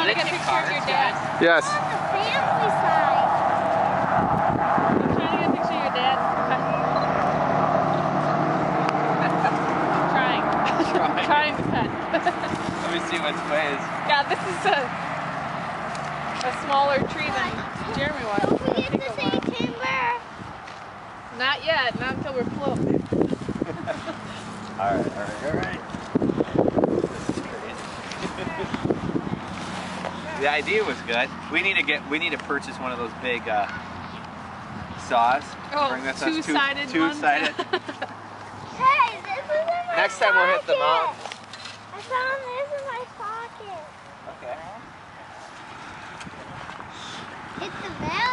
Want to get a picture of your dad? Yes. On the family side. I'm trying to get a picture of your dad. Trying to cut. Let me see what's weighs. Yeah, this is a smaller tree than Jeremy wants. Don't forget to say timber. Not yet, not until we're close. Alright. This is crazy. The idea was good. We need to purchase one of those big saws. Oh, Bring this two-sided two-sided. Hey, this is in my Next time we'll hit the mountains. I found this in my pocket. Okay. It's the bell.